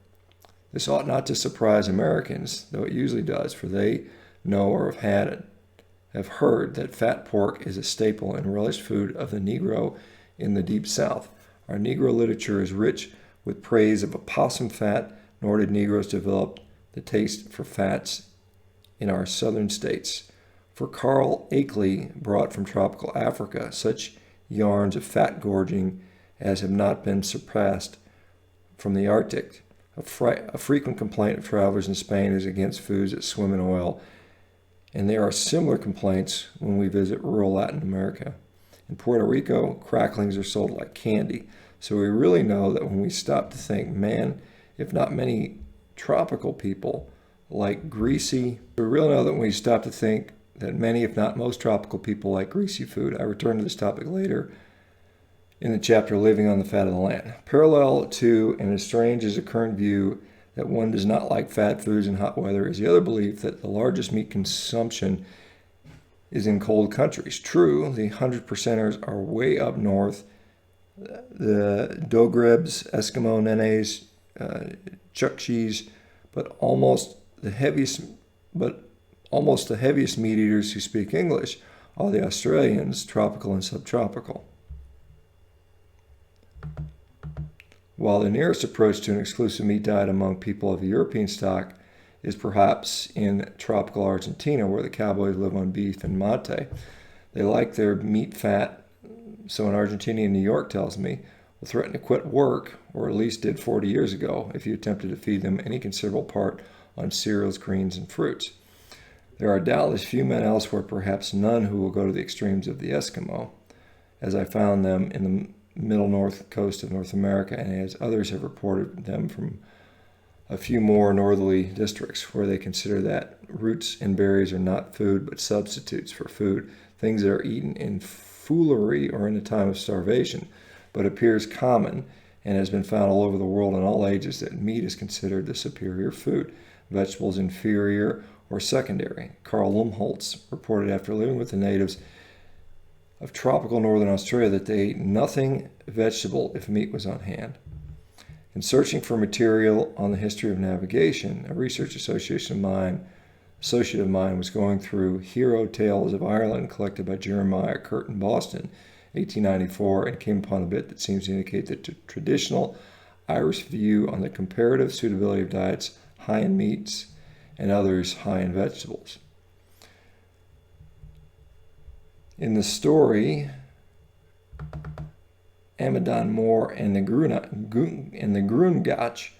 This ought not to surprise Americans, though it usually does, for they know or have heard that fat pork is a staple and relished food of the Negro in the Deep South. Our Negro literature is rich with praise of opossum fat, nor did Negroes develop the taste for fats in our southern states. For Carl Akeley brought from tropical Africa such yarns of fat gorging as have not been surpassed from the Arctic. A frequent complaint of travelers in Spain is against foods that swim in oil, and there are similar complaints when we visit rural Latin America. In Puerto Rico, cracklings are sold like candy, so we really know that when we stop to think, man, if not many tropical people like greasy, we really know that when we stop to think that many, if not most tropical people like greasy food. I return to this topic later in the chapter Living on the Fat of the Land. Parallel to and as strange as the current view that one does not like fat foods in hot weather is the other belief that the largest meat consumption is in cold countries. True, the 100%ers are way up north. The Dogrebs, Eskimo Nenes, Chukchis, but almost the heaviest meat eaters who speak English are the Australians, tropical and subtropical. While the nearest approach to an exclusive meat diet among people of European stock is perhaps in tropical Argentina, where the cowboys live on beef and mate. They like their meat fat, so an Argentinian in New York tells me, will threaten to quit work, or at least did 40 years ago, if you attempted to feed them any considerable part on cereals, greens, and fruits. There are doubtless few men elsewhere, perhaps none, who will go to the extremes of the Eskimo, as I found them in the middle north coast of North America, and as others have reported them from a few more northerly districts, where they consider that roots and berries are not food but substitutes for food, things that are eaten in foolery or in a time of starvation, but appears common and has been found all over the world in all ages that meat is considered the superior food, vegetables inferior or secondary. Carl Lumholtz reported after living with the natives of tropical northern Australia that they ate nothing vegetable if meat was on hand. In searching for material on the history of navigation, a research associate of mine was going through Hero Tales of Ireland collected by Jeremiah Curtin, Boston, 1894, and came upon a bit that seems to indicate that the traditional Irish view on the comparative suitability of diets high in meats and others high in vegetables. In the story, Amadon Moore and the Gruungach,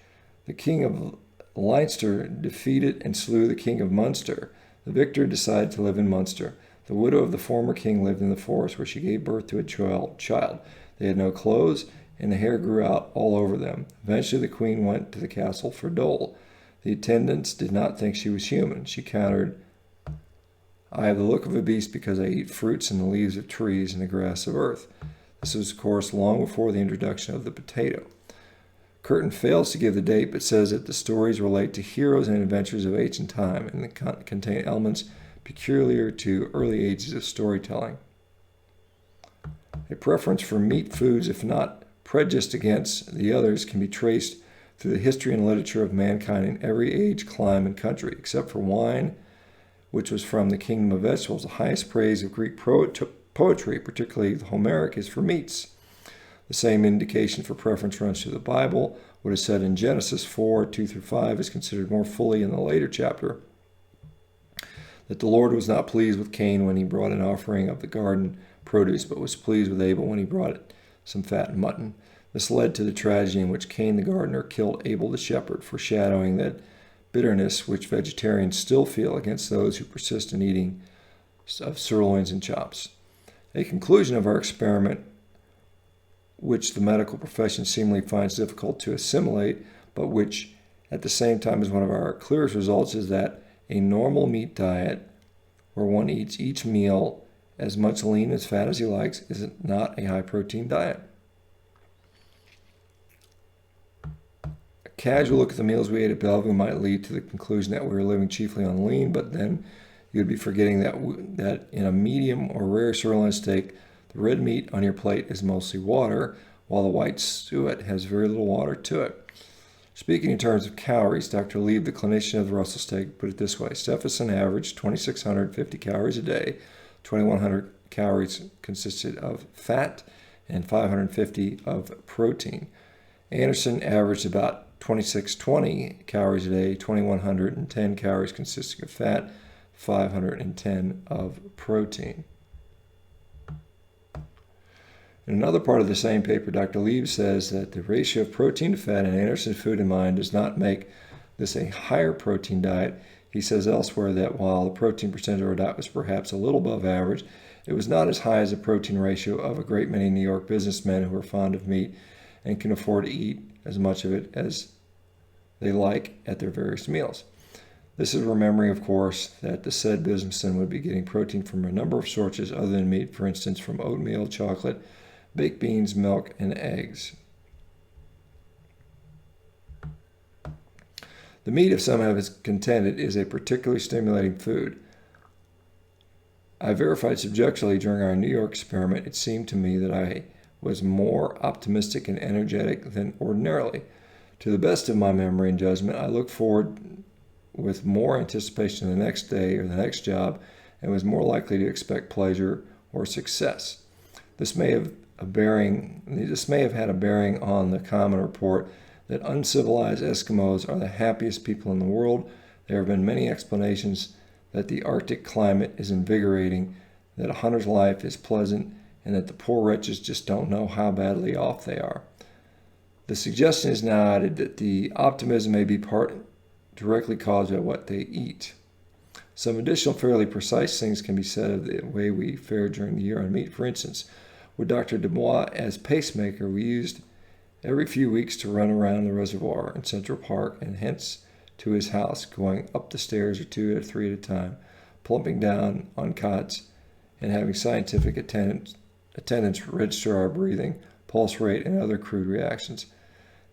the king of Leinster defeated and slew the king of Munster. The victor decided to live in Munster. The widow of the former king lived in the forest, where she gave birth to a child. They had no clothes, and the hair grew out all over them. Eventually the queen went to the castle for dole. The attendants did not think she was human. She countered, "I have the look of a beast because I eat fruits and the leaves of trees and the grass of earth." This was, of course, long before the introduction of the potato. Curtin fails to give the date, but says that the stories relate to heroes and adventures of ancient time and contain elements peculiar to early ages of storytelling. A preference for meat foods, if not prejudiced against the others, can be traced through the history and literature of mankind in every age, clime, and country, except for wine, which was from the kingdom of vegetables. The highest praise of Greek poetry, particularly the Homeric, is for meats. The same indication for preference runs through the Bible. What is said in Genesis 4:2-5 is considered more fully in the later chapter, that the Lord was not pleased with Cain when he brought an offering of the garden produce, but was pleased with Abel when he brought some fattened mutton. This led to the tragedy in which Cain the gardener killed Abel the shepherd, foreshadowing that bitterness which vegetarians still feel against those who persist in eating of sirloins and chops. A conclusion of our experiment, which the medical profession seemingly finds difficult to assimilate, but which at the same time is one of our clearest results, is that a normal meat diet, where one eats each meal as much lean as fat as he likes, is not a high-protein diet. A casual look at the meals we ate at Bellevue might lead to the conclusion that we were living chiefly on lean, but then you'd be forgetting that in a medium or rare sirloin steak, the red meat on your plate is mostly water, while the white suet has very little water to it. Speaking in terms of calories, Dr. Lieb, the clinician of the Russell steak, put it this way: Stefansson averaged 2,650 calories a day. 2,100 calories consisted of fat and 550 of protein. Anderson averaged about 2,620 calories a day, 2,110 calories consisting of fat, 510 of protein. In another part of the same paper, Dr. Lieb says that the ratio of protein to fat in Anderson's food and mind does not make this a higher protein diet. He says elsewhere that while the protein percentage of our diet was perhaps a little above average, it was not as high as the protein ratio of a great many New York businessmen who are fond of meat and can afford to eat as much of it as they like at their various meals. This is remembering, of course, that the said businessman would be getting protein from a number of sources other than meat, for instance, from oatmeal, chocolate, baked beans, milk, and eggs. The meat, if some have contended, is a particularly stimulating food. I verified subjectively during our New York experiment. It seemed to me that I was more optimistic and energetic than ordinarily. To the best of my memory and judgment, I looked forward with more anticipation the next day or the next job, and was more likely to expect pleasure or success. This may have had a bearing on the common report that uncivilized Eskimos are the happiest people in the world. There have been many explanations that the Arctic climate is invigorating, that a hunter's life is pleasant, and that the poor wretches just don't know how badly off they are. The suggestion is now added that the optimism may be directly caused by what they eat. Some additional fairly precise things can be said of the way we fared during the year on meat. For instance, with Dr. Dubois as pacemaker, we used every few weeks to run around the reservoir in Central Park and hence to his house, going up the stairs or 2 or 3 at a time, plumping down on cots, and having scientific attendants register our breathing, pulse rate, and other crude reactions.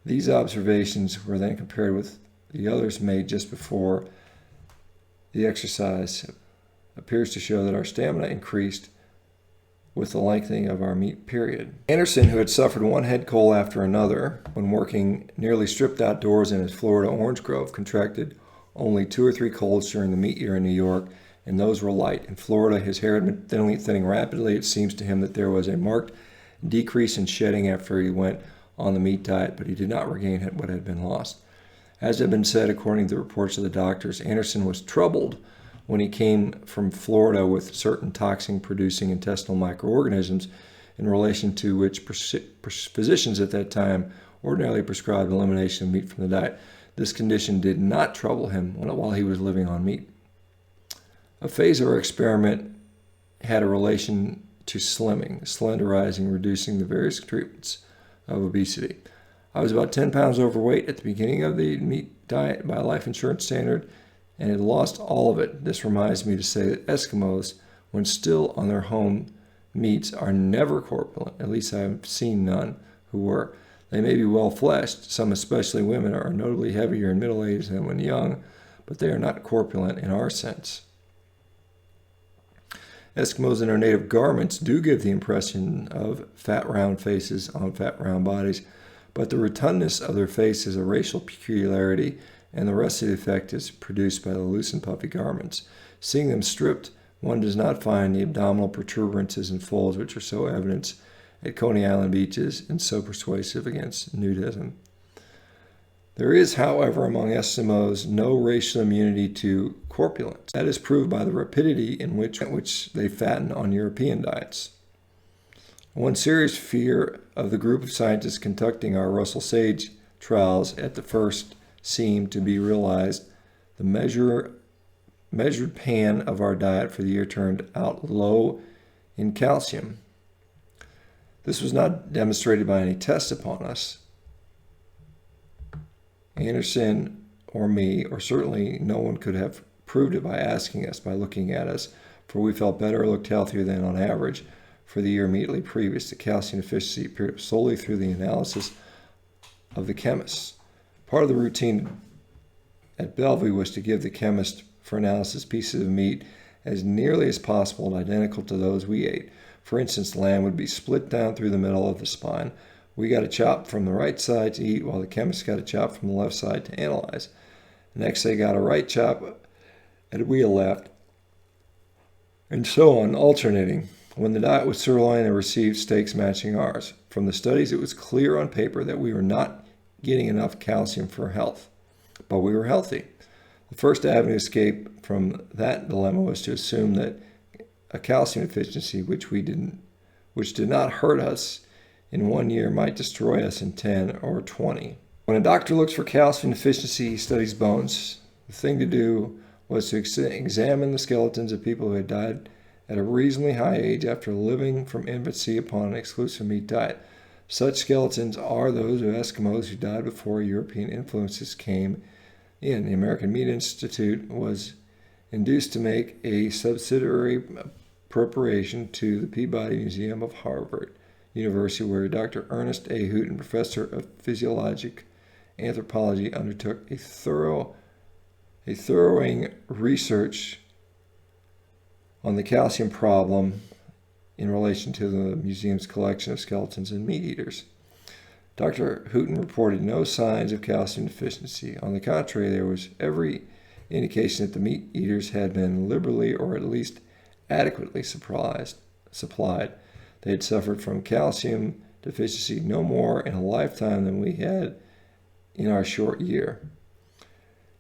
These observations were then compared with the others made just before the exercise. Appears to show that our stamina increased with the lengthening of our meat period. Anderson, who had suffered one head cold after another when working nearly stripped outdoors in his Florida orange grove, contracted only 2 or 3 colds during the meat year in New York, and those were light. In Florida, his hair had been thinning rapidly. It seems to him that there was a marked decrease in shedding after he went on the meat diet, but he did not regain what had been lost. As had been said, according to the reports of the doctors, Anderson was troubled when he came from Florida with certain toxin-producing intestinal microorganisms, in relation to which physicians at that time ordinarily prescribed elimination of meat from the diet. This condition did not trouble him while he was living on meat. A phase of our experiment had a relation to slimming, slenderizing, reducing the various treatments of obesity. I was about 10 pounds overweight at the beginning of the meat diet by life insurance standard, and had lost all of it. This reminds me to say that Eskimos, when still on their home meats, are never corpulent. At least I've seen none who were. They may be well-fleshed. Some, especially women, are notably heavier in middle age than when young, but they are not corpulent in our sense. Eskimos in their native garments do give the impression of fat, round faces on fat, round bodies, but the rotundness of their face is a racial peculiarity, and the rest of the effect is produced by the loose and puffy garments. Seeing them stripped, one does not find the abdominal protuberances and folds which are so evident at Coney Island beaches and so persuasive against nudism. There is, however, among Eskimos no racial immunity to corpulence. That is proved by the rapidity in which they fatten on European diets. One serious fear of the group of scientists conducting our Russell Sage trials at the first seemed to be realized. The measured pan of our diet for the year turned out low in calcium. This was not demonstrated by any test upon us. Anderson or me, or certainly no one could have proved it by asking us, by looking at us, for we felt better or looked healthier than on average for the year immediately previous. The calcium deficiency appeared solely through the analysis of the chemists. Part of the routine at Bellevue was to give the chemist for analysis pieces of meat as nearly as possible and identical to those we ate. For instance, lamb would be split down through the middle of the spine. We got a chop from the right side to eat, while the chemist got a chop from the left side to analyze. Next, they got a right chop and we a left, and so on, alternating. When the diet was sirloin, they received steaks matching ours. From the studies, it was clear on paper that we were not getting enough calcium for health, but we were healthy. The first avenue of escape from that dilemma was to assume that a calcium deficiency, which did not hurt us in 1 year, might destroy us in 10 or 20. When a doctor looks for calcium deficiency, he studies bones. The thing to do was to examine the skeletons of people who had died at a reasonably high age after living from infancy upon an exclusive meat diet. Such skeletons are those of Eskimos who died before European influences came in. The American Meat Institute was induced to make a subsidiary appropriation to the Peabody Museum of Harvard University, where Dr. Ernest A. Houghton, professor of physiologic anthropology, undertook a thorough research on the calcium problem in relation to the museum's collection of skeletons and meat eaters. Dr. Houghton reported no signs of calcium deficiency. On the contrary, there was every indication that the meat eaters had been liberally or at least adequately supplied. They had suffered from calcium deficiency no more in a lifetime than we had in our short year.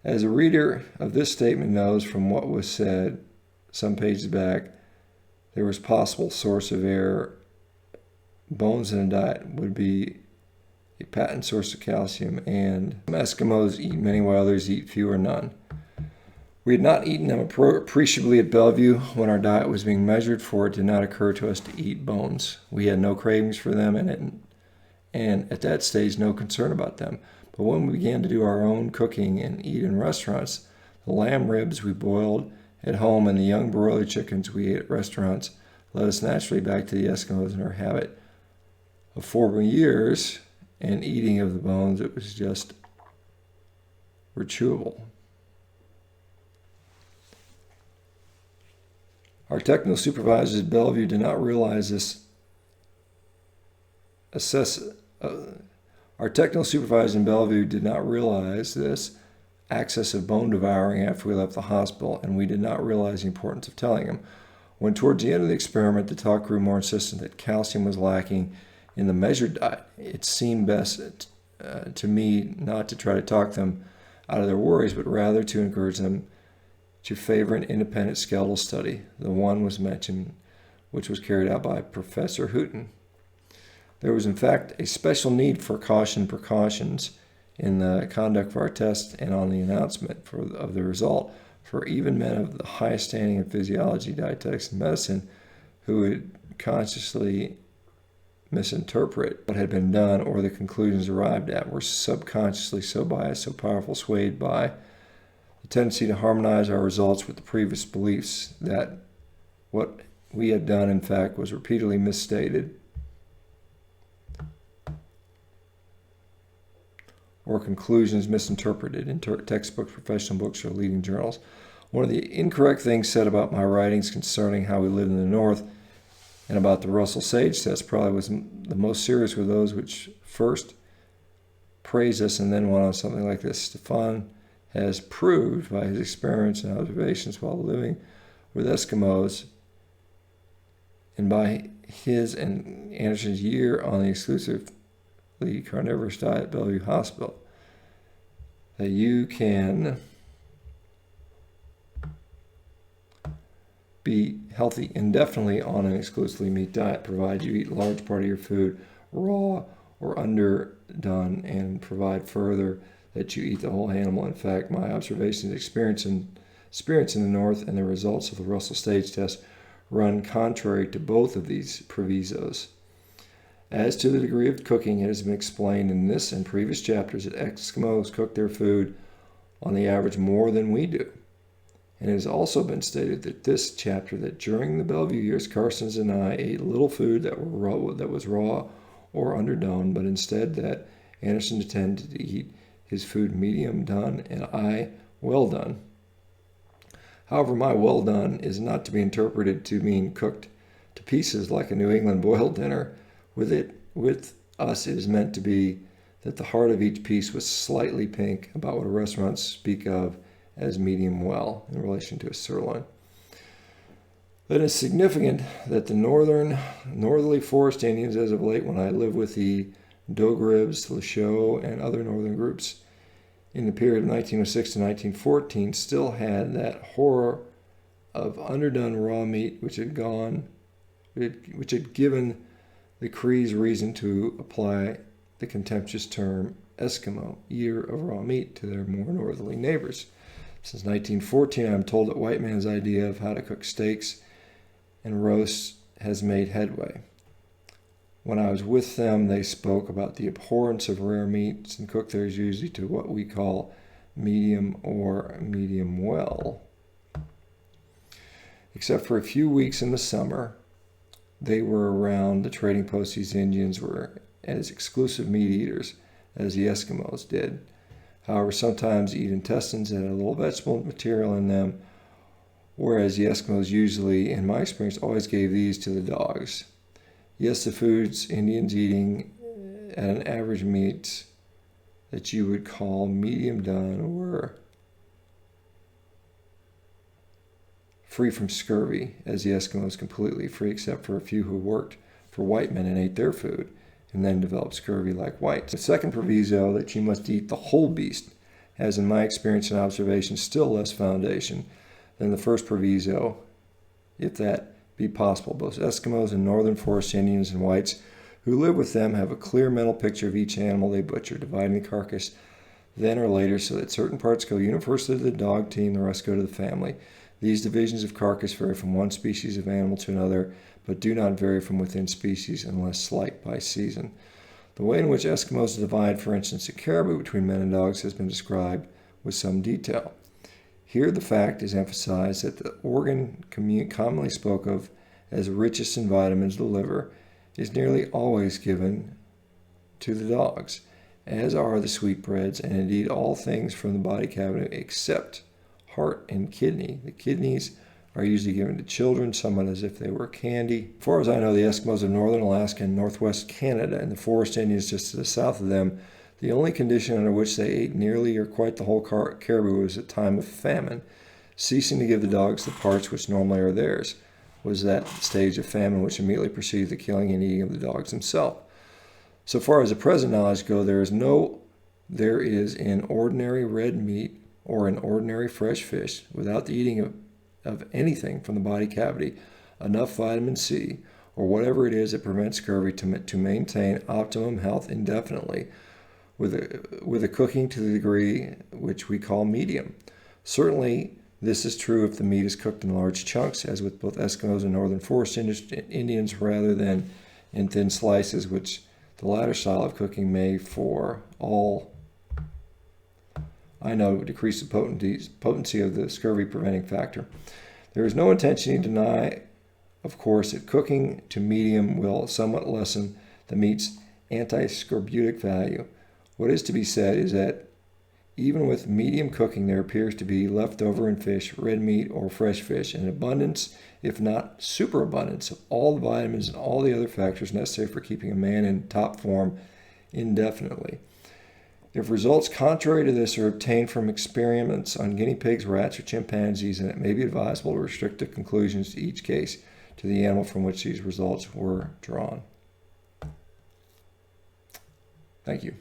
As a reader of this statement knows from what was said some pages back, there was possible source of error. Bones in a diet would be a patent source of calcium, and Eskimos eat many while others eat few or none. We had not eaten them appreciably at Bellevue when our diet was being measured, for it did not occur to us to eat bones. We had no cravings for them, and at that stage, no concern about them. But when we began to do our own cooking and eat in restaurants, the lamb ribs we boiled at home and the young broiler chickens we ate at restaurants led us naturally back to the Eskimos and our habit of 4 years and eating of the bones. It was just chewable. Our technical supervisors at Bellevue did not realize this. Our technical supervisors in Bellevue did not realize this access of bone devouring after we left the hospital, and we did not realize the importance of telling him. When towards the end of the experiment, the talk grew more insistent that calcium was lacking in the measured diet, it seemed best to me not to try to talk them out of their worries, but rather to encourage them to favor an independent skeletal study. The one was mentioned, which was carried out by Professor Houghton. There was, in fact, a special need for precautions in the conduct of our tests and on the announcement of the result, for even men of the highest standing in physiology, dietetics, and medicine who would consciously misinterpret what had been done or the conclusions arrived at were subconsciously so biased, so powerful, swayed by the tendency to harmonize our results with the previous beliefs that what we had done, in fact, was repeatedly misstated or conclusions misinterpreted in textbooks, professional books, or leading journals. One of the incorrect things said about my writings concerning how we lived in the North and about the Russell Sage test probably was the most serious were those which first praised us and then went on something like this. Stefan has proved by his experiments and observations while living with Eskimos and by his and Anderson's year on the exclusively carnivorous diet at Bellevue Hospital that you can be healthy indefinitely on an exclusively meat diet, provided you eat a large part of your food raw or underdone, and provide further that you eat the whole animal. In fact, my observations, experience in the North, and the results of the Russell stage test run contrary to both of these provisos. As to the degree of cooking, it has been explained in this and previous chapters that Eskimos cook their food on the average more than we do. And it has also been stated that this chapter that during the Bellevue years, Carson's and I ate little food that was raw or underdone, but instead that Anderson intended to eat his food medium done and I well done. However, my well done is not to be interpreted to mean cooked to pieces like a New England boiled dinner. With us, it is meant to be that the heart of each piece was slightly pink, about what restaurants speak of as medium well in relation to a sirloin. It is significant that the northerly forest Indians, as of late when I lived with the Dogribs, Lascaux, and other northern groups in the period of 1906 to 1914, still had that horror of underdone raw meat, which had given the Crees reason to apply the contemptuous term Eskimo, eater of raw meat, to their more northerly neighbors. Since 1914, I am told that white man's idea of how to cook steaks and roasts has made headway. When I was with them, they spoke about the abhorrence of rare meats and cooked theirs usually to what we call medium or medium well. Except for a few weeks in the summer, they were around the trading posts. These Indians were as exclusive meat eaters as the Eskimos did. However, sometimes eat intestines that had a little vegetable material in them, whereas the Eskimos usually, in my experience, always gave these to the dogs. Yes, the foods Indians eating at an average meat that you would call medium done were free from scurvy, as the Eskimos completely free, except for a few who worked for white men and ate their food and then developed scurvy like whites. The second proviso, that you must eat the whole beast, has in my experience and observation still less foundation than the first proviso, if that be possible. Both Eskimos and northern forest Indians and whites who live with them have a clear mental picture of each animal they butcher, dividing the carcass then or later so that certain parts go universally to the dog team, the rest go to the family. These divisions of carcass vary from one species of animal to another, but do not vary from within species unless slight by season. The way in which Eskimos divide, for instance, a caribou between men and dogs has been described with some detail. Here the fact is emphasized that the organ commonly spoke of as richest in vitamins, the liver, is nearly always given to the dogs, as are the sweetbreads, and indeed all things from the body cavity except heart and kidney. The kidneys are usually given to children, somewhat as if they were candy. As far as I know, the Eskimos of northern Alaska and northwest Canada and the forest Indians just to the south of them, the only condition under which they ate nearly or quite the whole caribou was at time of famine. Ceasing to give the dogs the parts which normally are theirs was that stage of famine which immediately preceded the killing and eating of the dogs themselves. So far as the present knowledge go, there is in ordinary red meat or in ordinary fresh fish, without the eating of anything from the body cavity, enough vitamin C, or whatever it is that prevents scurvy, to maintain optimum health indefinitely, with a cooking to the degree which we call medium. Certainly, this is true if the meat is cooked in large chunks, as with both Eskimos and northern forest Indians, rather than in thin slices, which the latter style of cooking may, for all I know, decrease the potency of the scurvy-preventing factor. There is no intention to deny, of course, that cooking to medium will somewhat lessen the meat's anti-scorbutic value. What is to be said is that even with medium cooking, there appears to be leftover in fish, red meat, or fresh fish, an abundance, if not superabundance, of all the vitamins and all the other factors necessary for keeping a man in top form indefinitely. If results contrary to this are obtained from experiments on guinea pigs, rats, or chimpanzees, then it may be advisable to restrict the conclusions to each case to the animal from which these results were drawn. Thank you.